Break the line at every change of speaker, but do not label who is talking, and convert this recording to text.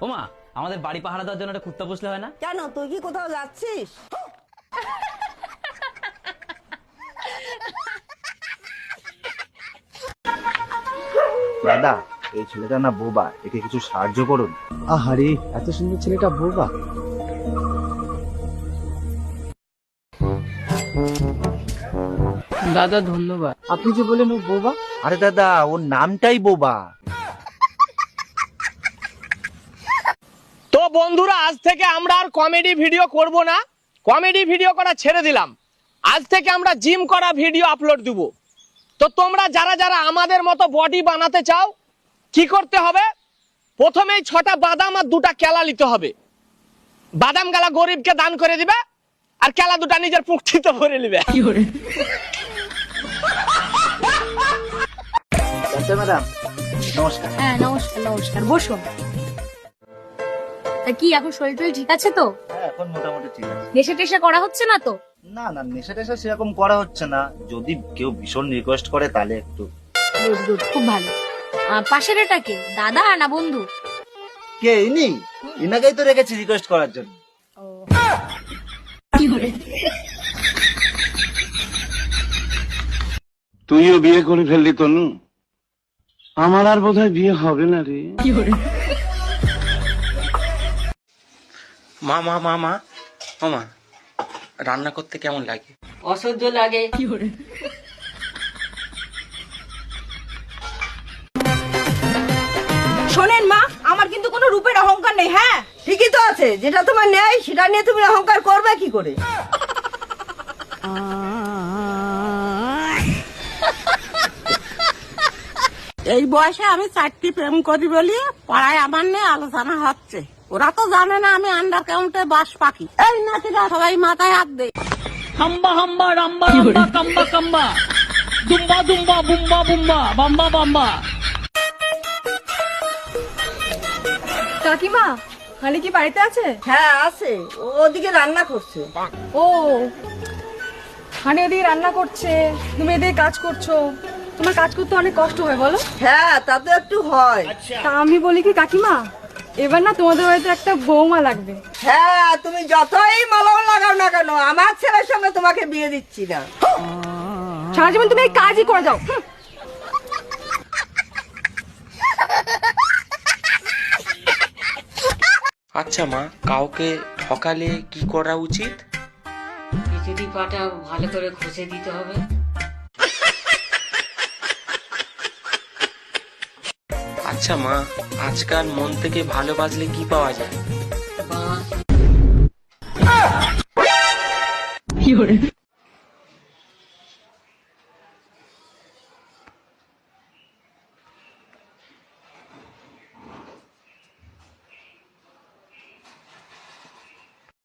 ও মা, আমাদের বাড়ি পাহারা দেওয়ার জন্য একটা কুত্তা পুষলে হয় না?
কেন, তুই কি কোথাও যাচ্ছিস?
দাদা, এই ছেলেটা না বোবা, একে কিছু সাহায্য করুন।
আহারে, এত সুন্দর ছেলেটা বোবা।
দাদা ধন্যবাদ। আপনি যে বলেন ও বোবা।
আরে দাদা, ওর নামটাই বোবা।
তো বন্ধুরা, আজ থেকে আমরা আর কমেডি ভিডিও করব না, কমেডি ভিডিও করা ছেড়ে দিলাম। আজ থেকে আমরা জিম করা ভিডিও আপলোড দেব। তো তোমরা যারা যারা আমাদের মতো বডি বানাতে চাও, কি করতে হবে? প্রথমেই 6টা বাদাম আর 2টা কেলা নিতে হবে। বাদাম গালা গরিবকে দান করে দিবে, আর কেলা 2টা নিজের পুষ্টিতে ভরে নিবে।
ম্যাডাম নমস্কার।
হ্যাঁ নমস্কার নমস্কার, বসুন। তা কি এখন শরীর টরীর ঠিক আছে তো?
হ্যাঁ, এখন মোটামুটি ঠিক আছে।
নেশা টেশা করা হচ্ছে না তো?
না না, নেশা টেশা সেরকম করা হচ্ছে না। যদি কেউ ভীষণ রিকোয়েস্ট করে তাহলে একটু।
গুড গুড, খুব ভালো। পাশের এটা কে, দাদা না বন্ধু?
কে ইনি? ইনাকেই তো রেখেছি রিকোয়েস্ট করার জন্য।
তুইও বিয়ে করে ফেললি তনু, আমার আর বোধহয় বিয়ে হবে না রে।
মা মা মা মা ও মা, রান্না করতে কেমন লাগে?
অসহ্য লাগে।
শোনেন মা, আমার কিন্তু কোনো রূপের অহংকার নেই। হ্যাঁ ঠিকই তো আছে, যেটা তোমার নেই সেটা নিয়ে তুমি অহংকার করবে কি করে?
এই বয়সে আমি 4টি প্রেম করি বলি পাড়ায় আমার নিয়ে আলোচনা হচ্ছে। ওরা তো জানে না আমি আন্ডার কাউন্টে বাস পাখি। এই নাতিরা সবাই মাথায় হাত দে।
হাম্বা হাম্বা রাম্বা রাম্বা কাম্বা কাম্বা, দুম্বা দুম্বা বুম্বা বুম্বা বাম্বা বাম্বা।
কাকিমা, খালি কি বাড়িতে আছে?
হ্যাঁ আছে, ওদিকে রান্না করছে।
ও, হানি ওদিকে রান্না করছে, তুমি এদিকে কাজ করছো। তোমার কাজ করতে অনেক কষ্ট হয় বলো?
হ্যাঁ তা তো একটু হয়।
তা আমি বলি কি কাকিমা, এবার না তোমাদের বাড়িতে একটা বৌমা লাগবে।
হ্যাঁ তুমি যতই মলম লাগাও না কেন, আমার ছেলের সঙ্গে তোমাকে বিয়ে দিচ্ছি না।
সারা জীবন তুমি এই কাজই করে যাও।
আচ্ছা মা, কাউকে ঠকালে কি করা উচিত?
খিচুড়ি পাটা ভালো করে ঘষে দিতে হবে।
আচ্ছা মা, আজকাল মন থেকে ভালোবাসলে কি পাওয়া যায়?
বাহ।